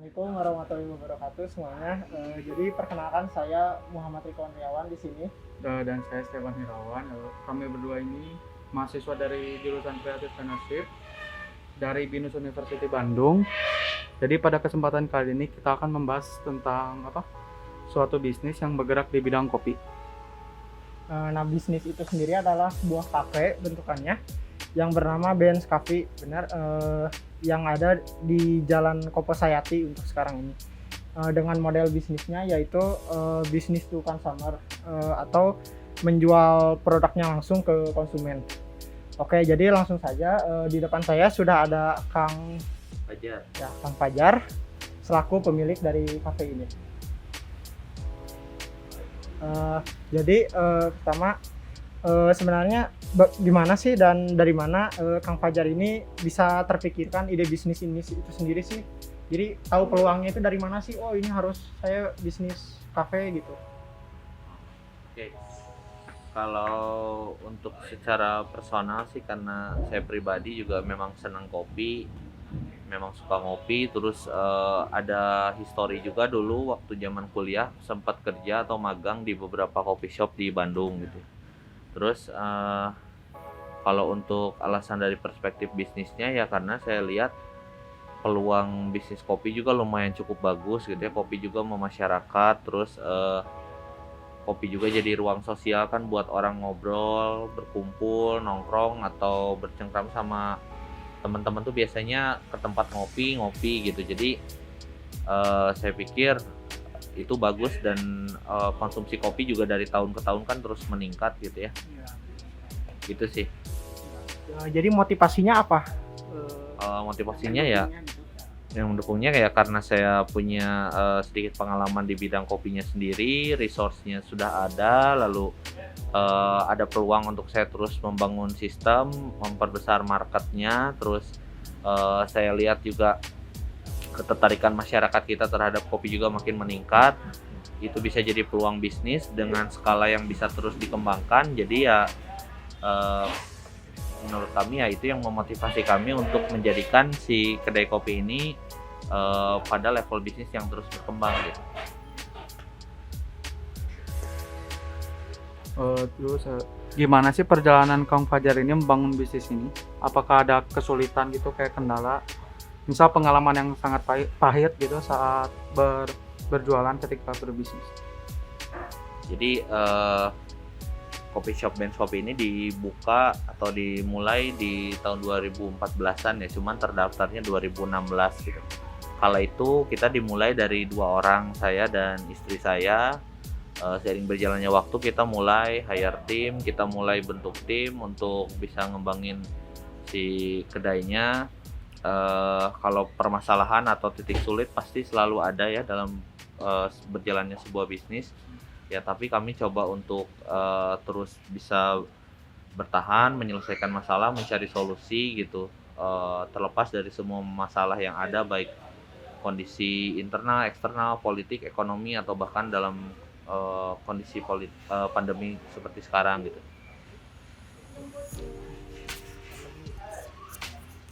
Assalamualaikum warahmatullahi wabarakatuh semuanya. Jadi perkenalkan saya Muhammad Riko Andriawan di sini. Dan saya Stefan Hirawan. Kami berdua ini mahasiswa dari jurusan Creative Entrepreneurship dari BINUS University Bandung. Jadi pada kesempatan kali ini kita akan membahas tentang suatu bisnis yang bergerak di bidang kopi. Nah, bisnis itu sendiri adalah sebuah kafe bentukannya yang bernama Benz Cafe, benar, yang ada di Jalan Kopo Sayati untuk sekarang ini. Dengan model bisnisnya yaitu bisnis to consumer, atau menjual produknya langsung ke konsumen. Oke, jadi langsung saja, di depan saya sudah ada Kang Fajar. Ya, Kang Fajar selaku pemilik dari kafe ini. Jadi pertama, sebenarnya gimana sih dan dari mana Kang Fajar ini bisa terpikirkan ide bisnis ini itu sendiri sih? Jadi tahu peluangnya itu dari mana sih? Oh, ini harus saya bisnis kafe gitu. Oke. Kalau untuk secara personal sih, karena saya pribadi juga memang senang kopi, memang suka ngopi, terus ada histori juga dulu waktu zaman kuliah sempat kerja atau magang di beberapa coffee shop di Bandung gitu. Terus kalau untuk alasan dari perspektif bisnisnya ya karena saya lihat peluang bisnis kopi juga lumayan cukup bagus gitu ya. Kopi juga memasyarakat, terus kopi juga jadi ruang sosial kan buat orang ngobrol, berkumpul, nongkrong atau bercengkrama sama teman-teman tuh biasanya ke tempat ngopi gitu. Jadi saya pikir itu bagus dan konsumsi kopi juga dari tahun ke tahun kan terus meningkat gitu ya. Gitu sih. Jadi motivasinya apa? Motivasinya ya yang mendukungnya kayak karena saya punya sedikit pengalaman di bidang kopinya sendiri, resource-nya sudah ada, lalu ada peluang untuk saya terus membangun sistem, memperbesar marketnya, terus saya lihat juga ketertarikan masyarakat kita terhadap kopi juga makin meningkat. Itu bisa jadi peluang bisnis dengan skala yang bisa terus dikembangkan. Jadi ya menurut kami ya itu yang memotivasi kami untuk menjadikan si kedai kopi ini pada level bisnis yang terus berkembang gitu. Terus gimana sih perjalanan Kang Fajar ini membangun bisnis ini? Apakah ada kesulitan gitu, kayak kendala? Misal pengalaman yang sangat pahit gitu saat berjualan ketika berbisnis. Jadi coffee shop Benz Coffee ini dibuka atau dimulai di tahun 2014-an ya, cuman terdaftarnya 2016 gitu. Kala itu kita dimulai dari 2 orang, saya dan istri saya. Seiring berjalannya waktu kita mulai hire tim, kita mulai bentuk tim untuk bisa ngembangin si kedainya. Kalau permasalahan atau titik sulit pasti selalu ada ya dalam berjalannya sebuah bisnis. Ya, tapi kami coba untuk terus bisa bertahan, menyelesaikan masalah, mencari solusi gitu, terlepas dari semua masalah yang ada, baik kondisi internal, eksternal, politik, ekonomi, atau bahkan dalam kondisi pandemi seperti sekarang gitu.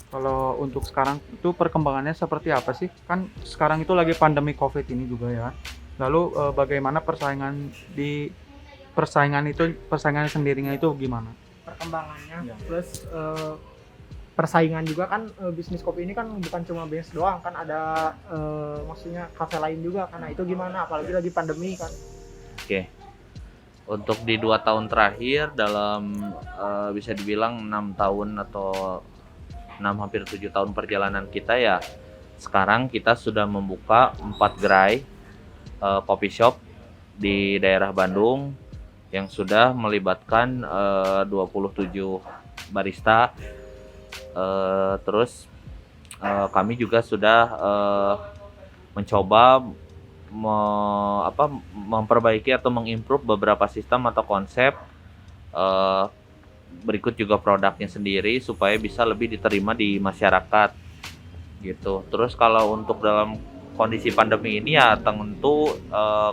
Kalau untuk sekarang itu perkembangannya seperti apa sih? Kan sekarang itu lagi pandemi COVID ini juga ya. Lalu bagaimana persaingan sendirinya itu gimana? Perkembangannya plus persaingan juga kan, bisnis kopi ini kan bukan cuma Benz doang kan, ada maksudnya kafe lain juga karena itu gimana apalagi lagi pandemi kan. Oke. Untuk di 2 tahun terakhir dalam bisa dibilang 6 tahun atau 6 hampir 7 tahun perjalanan kita ya, sekarang kita sudah membuka 4 gerai coffee shop di daerah Bandung yang sudah melibatkan 27 barista. Terus kami juga sudah mencoba memperbaiki atau mengimprove beberapa sistem atau konsep, berikut juga produknya sendiri supaya bisa lebih diterima di masyarakat gitu. Terus kalau untuk dalam kondisi pandemi ini ya tentu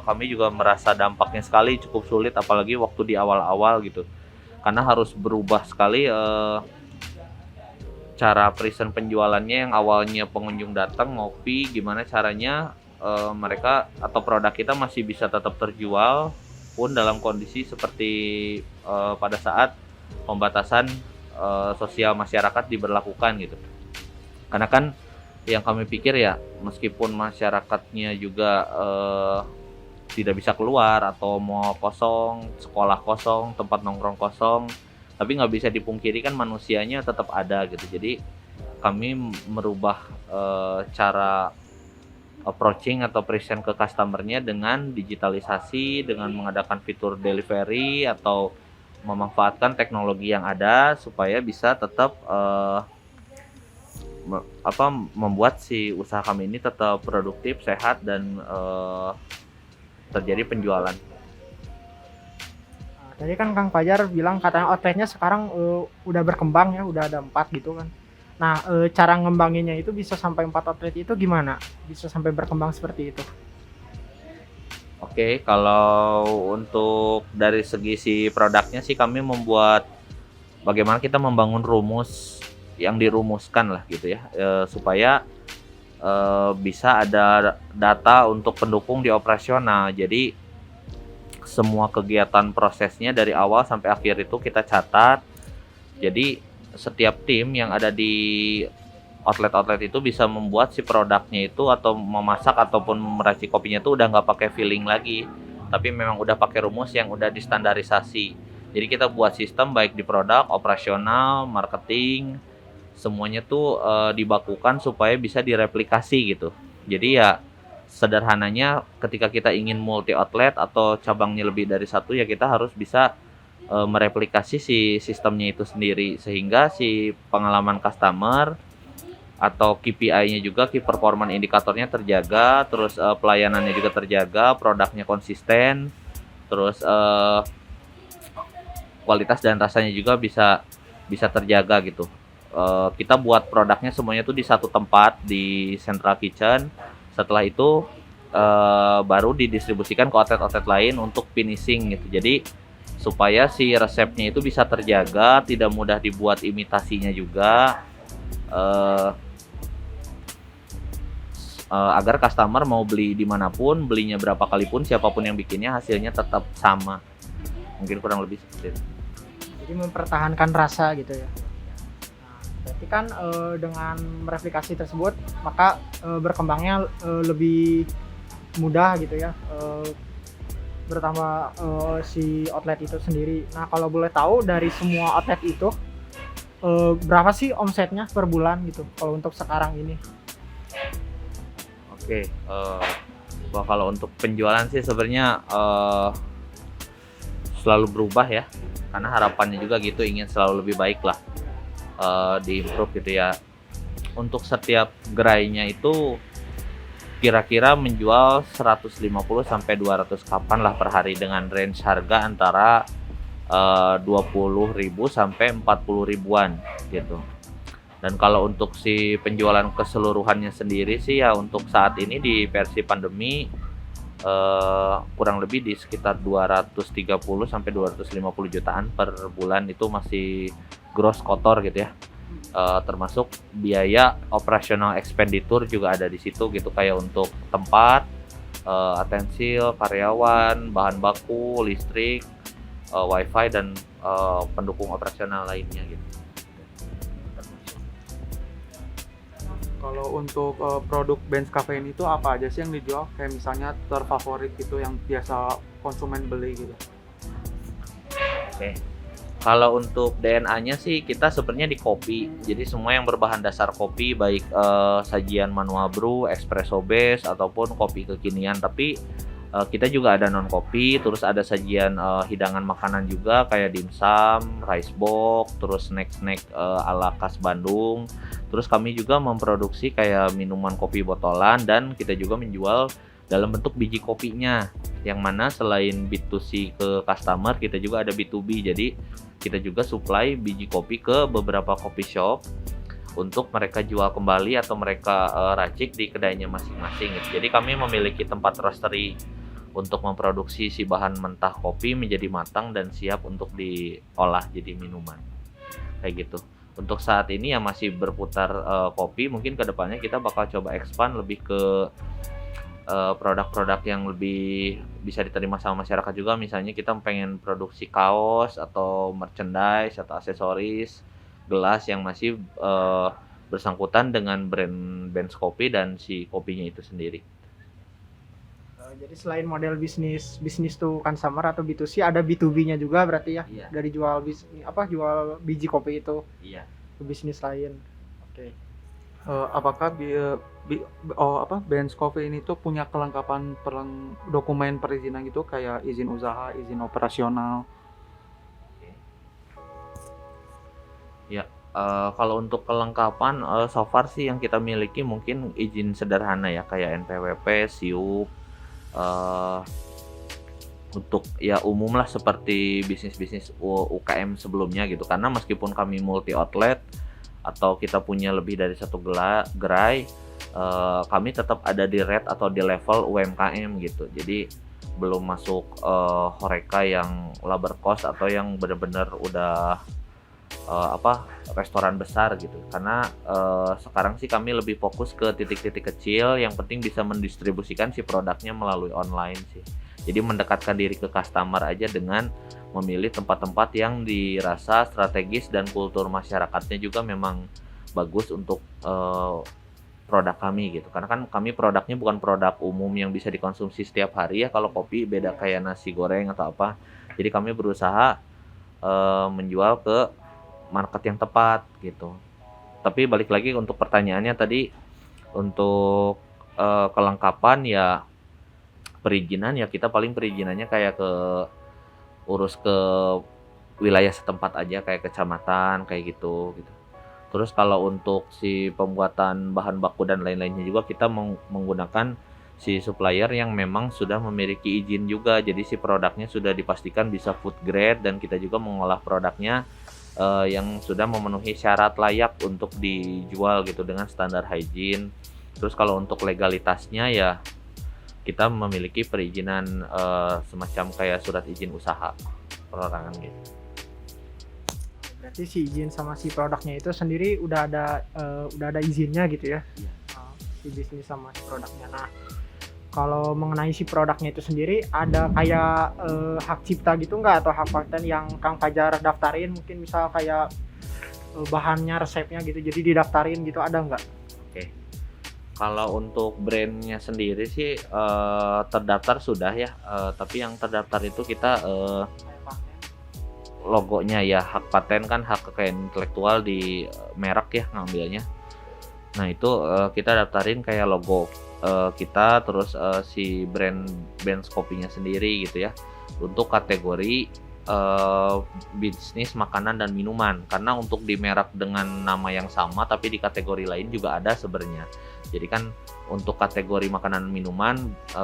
kami juga merasa dampaknya sekali cukup sulit, apalagi waktu di awal-awal gitu, karena harus berubah sekali cara present penjualannya yang awalnya pengunjung datang ngopi, gimana caranya mereka atau produk kita masih bisa tetap terjual pun dalam kondisi seperti pada saat pembatasan sosial masyarakat diberlakukan gitu. Karena kan yang kami pikir ya, meskipun masyarakatnya juga tidak bisa keluar atau mau kosong, sekolah kosong, tempat nongkrong kosong, tapi nggak bisa dipungkiri kan manusianya tetap ada gitu. Jadi kami merubah cara approaching atau present ke customernya dengan digitalisasi, dengan mengadakan fitur delivery atau memanfaatkan teknologi yang ada supaya bisa tetap membuat si usaha kami ini tetap produktif, sehat, dan terjadi penjualan. Nah, tadi kan Kang Fajar bilang katanya outletnya sekarang udah berkembang ya, udah ada 4 gitu kan. Nah, cara ngembanginnya itu bisa sampai 4 outlet itu gimana? Bisa sampai berkembang seperti itu? Oke, kalau untuk dari segi si produknya sih kami membuat bagaimana kita membangun rumus yang dirumuskan lah gitu ya, supaya bisa ada data untuk pendukung di operasional. Jadi semua kegiatan prosesnya dari awal sampai akhir itu kita catat. Jadi setiap tim yang ada di outlet-outlet itu bisa membuat si produknya itu atau memasak ataupun meracik kopinya itu udah nggak pakai filling lagi, tapi memang udah pakai rumus yang udah distandarisasi. Jadi kita buat sistem baik di produk, operasional, marketing, semuanya tuh dibakukan supaya bisa direplikasi gitu. Jadi ya sederhananya ketika kita ingin multi outlet atau cabangnya lebih dari satu, ya kita harus bisa mereplikasi si sistemnya itu sendiri, sehingga si pengalaman customer atau KPI-nya juga, key performance indikatornya terjaga, terus pelayanannya juga terjaga, produknya konsisten, terus kualitas dan rasanya juga bisa terjaga gitu. Kita buat produknya semuanya tuh di satu tempat di Central Kitchen. Setelah itu baru didistribusikan ke outlet-outlet lain untuk finishing gitu. Jadi supaya si resepnya itu bisa terjaga, tidak mudah dibuat imitasinya juga, agar customer mau beli dimanapun, belinya berapa kali pun, siapapun yang bikinnya, hasilnya tetap sama. Mungkin kurang lebih seperti itu. Jadi mempertahankan rasa gitu ya. Nah, berarti kan dengan mereplikasi tersebut maka berkembangnya lebih mudah gitu ya. Bertambah si outlet itu sendiri. Nah, kalau boleh tahu dari semua outlet itu berapa sih omsetnya per bulan gitu kalau untuk sekarang ini? Oke, kalau untuk penjualan sih sebenarnya selalu berubah ya, karena harapannya juga gitu, ingin selalu lebih baik lah, diimprove gitu ya. Untuk setiap gerainya itu kira-kira menjual 150 sampai 200 kapan lah per hari, dengan range harga antara 20.000 sampai 40 ribuan gitu. Dan kalau untuk si penjualan keseluruhannya sendiri sih ya, untuk saat ini di versi pandemi kurang lebih di sekitar 230 sampai 250 jutaan per bulan. Itu masih gross kotor gitu ya. Termasuk biaya operasional expenditure juga ada di situ gitu, kayak untuk tempat, atensil, karyawan, bahan baku, listrik, wifi, dan pendukung operasional lainnya gitu. Kalau untuk produk Benz Caffeine itu apa aja sih yang dijual? Kayak misalnya terfavorit gitu yang biasa konsumen beli gitu. Oke. Kalau untuk DNA-nya sih kita sebenarnya di kopi. Jadi semua yang berbahan dasar kopi, baik sajian manual brew, espresso base, ataupun kopi kekinian. Tapi kita juga ada non kopi, terus ada sajian hidangan makanan juga kayak dimsum, rice box, terus snack-snack ala khas Bandung. Terus kami juga memproduksi kayak minuman kopi botolan, dan kita juga menjual dalam bentuk biji kopinya, yang mana selain B2C ke customer, kita juga ada B2B. Jadi kita juga supply biji kopi ke beberapa coffee shop untuk mereka jual kembali atau mereka racik di kedainya masing-masing gitu. Jadi kami memiliki tempat roastery untuk memproduksi si bahan mentah kopi menjadi matang dan siap untuk diolah jadi minuman kayak gitu. Untuk saat ini ya masih berputar kopi, mungkin kedepannya kita bakal coba expand lebih ke produk-produk yang lebih bisa diterima sama masyarakat juga. Misalnya kita pengen produksi kaos atau merchandise atau aksesoris gelas yang masih bersangkutan dengan brand Benz Kopi dan si kopinya itu sendiri. Jadi selain model bisnis to consumer atau B2C, ada B2B-nya juga berarti ya? Iya. Dari jual jual biji kopi itu Iya. ke bisnis lain. Oke. Apakah Benz Coffee ini tuh punya kelengkapan dokumen perizinan gitu kayak izin usaha, izin operasional? Ya, kalau untuk kelengkapan so far sih yang kita miliki mungkin izin sederhana ya kayak NPWP, SIUP, untuk ya umum lah seperti bisnis-bisnis UKM sebelumnya gitu. Karena meskipun kami multi outlet atau kita punya lebih dari satu gerai, kami tetap ada di rate atau di level UMKM gitu. Jadi belum masuk Horeca yang labor cost atau yang benar-benar udah restoran besar gitu. Karena sekarang sih kami lebih fokus ke titik-titik kecil yang penting bisa mendistribusikan si produknya melalui online sih. Jadi mendekatkan diri ke customer aja dengan memilih tempat-tempat yang dirasa strategis dan kultur masyarakatnya juga memang bagus untuk produk kami gitu. Karena kan kami produknya bukan produk umum yang bisa dikonsumsi setiap hari ya. Kalau kopi beda kayak nasi goreng atau apa. Jadi kami berusaha menjual ke market yang tepat gitu. Tapi balik lagi untuk pertanyaannya tadi, untuk kelengkapan ya perizinan ya kita paling perizinannya kayak urus ke wilayah setempat aja kayak kecamatan kayak gitu. Terus kalau untuk si pembuatan bahan baku dan lain-lainnya juga kita menggunakan si supplier yang memang sudah memiliki izin juga. Jadi si produknya sudah dipastikan bisa food grade dan kita juga mengolah produknya yang sudah memenuhi syarat layak untuk dijual gitu dengan standar hygiene. Terus kalau untuk legalitasnya ya kita memiliki perizinan semacam kayak surat izin usaha perorangan gitu. Berarti si izin sama si produknya itu sendiri udah ada izinnya gitu ya? Iya. Si bisnis sama si produknya. Nah, kalau mengenai si produknya itu sendiri ada kayak hak cipta gitu nggak atau hak paten yang Kang Fajar daftarin, mungkin misal kayak bahannya, resepnya gitu, jadi didaftarin gitu, ada nggak? Oke. Kalau untuk brandnya sendiri sih terdaftar sudah ya, tapi yang terdaftar itu kita logonya ya, hak paten kan hak kekayaan intelektual di merek ya ngambilnya. Nah itu kita daftarin kayak logo kita, terus si brand Benz kopinya sendiri gitu ya, untuk kategori bisnis makanan dan minuman. Karena untuk di merek dengan nama yang sama tapi di kategori lain juga ada sebenarnya. Jadi kan untuk kategori makanan dan minuman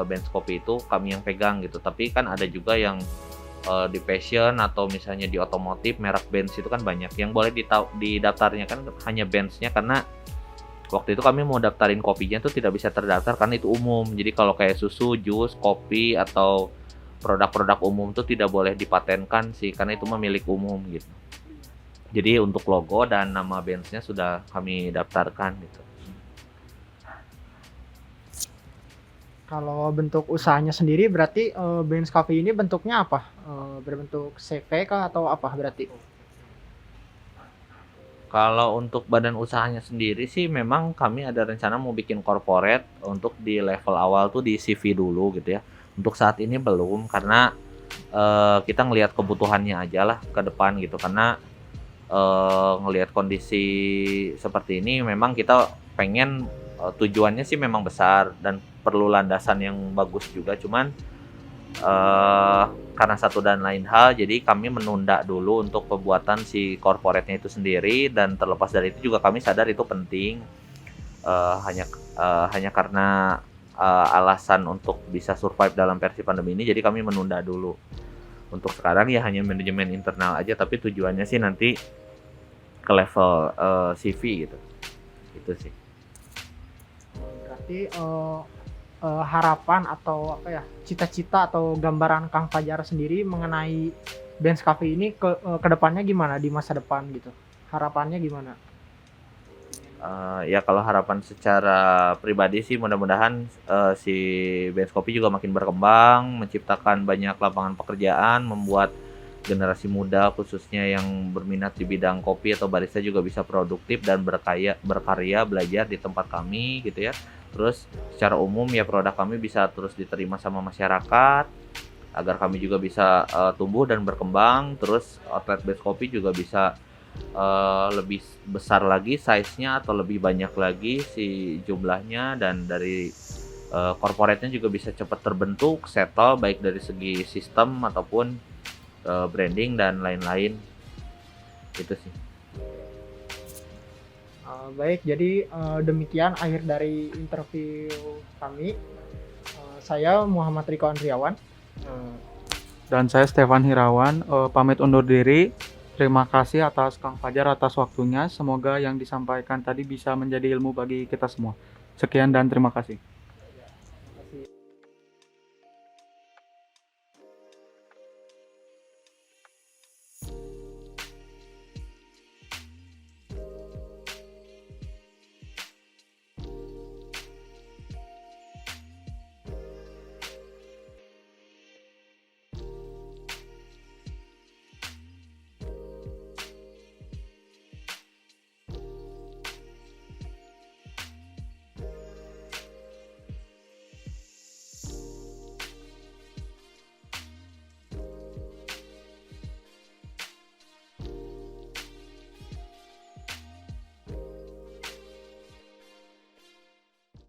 Benz kopi itu kami yang pegang gitu. Tapi kan ada juga yang di fashion atau misalnya di otomotif merek Benz itu kan banyak. Yang boleh didaftarnya kan hanya Benz-nya, karena waktu itu kami mau daftarin kopinya tuh tidak bisa terdaftar karena itu umum. Jadi kalau kayak susu, jus, kopi atau produk-produk umum tuh tidak boleh dipatenkan sih, karena itu milik umum gitu. Jadi untuk logo dan nama Benz-nya sudah kami daftarkan gitu. Kalau bentuk usahanya sendiri berarti Benz Cafe ini bentuknya apa? Berbentuk CV kah atau apa berarti? Kalau untuk badan usahanya sendiri sih memang kami ada rencana mau bikin corporate untuk di level awal tuh di CV dulu gitu ya. Untuk saat ini belum, karena kita ngelihat kebutuhannya aja lah ke depan gitu. Karena ngelihat kondisi seperti ini memang kita pengen tujuannya sih memang besar dan perlu landasan yang bagus juga. Cuman karena satu dan lain hal jadi kami menunda dulu untuk pembuatan si corporate-nya itu sendiri. Dan terlepas dari itu juga kami sadar itu penting, hanya karena alasan untuk bisa survive dalam versi pandemi ini, jadi kami menunda dulu. Untuk sekarang ya hanya manajemen internal aja, tapi tujuannya sih nanti ke level CV gitu. Itu sih. Berarti harapan atau apa ya, cita-cita atau gambaran Kang Fajar sendiri mengenai Benz Cafe ini ke depannya gimana di masa depan gitu? harapannya gimana? Ya kalau harapan secara pribadi sih mudah-mudahan si Benz Kopi juga makin berkembang, menciptakan banyak lapangan pekerjaan, membuat generasi muda khususnya yang berminat di bidang kopi atau barista juga bisa produktif dan berkarya belajar di tempat kami gitu ya. Terus secara umum ya produk kami bisa terus diterima sama masyarakat agar kami juga bisa tumbuh dan berkembang. Terus outlet Benz Kopi juga bisa lebih besar lagi size-nya atau lebih banyak lagi si jumlahnya, dan dari corporate-nya juga bisa cepat terbentuk, settle baik dari segi sistem ataupun branding dan lain-lain. Itu sih. Baik, jadi demikian akhir dari interview kami. Saya Muhammad Riko Andriawan. Dan saya Stefan Hirawan, pamit undur diri. Terima kasih atas Kang Fajar atas waktunya. Semoga yang disampaikan tadi bisa menjadi ilmu bagi kita semua. Sekian dan terima kasih.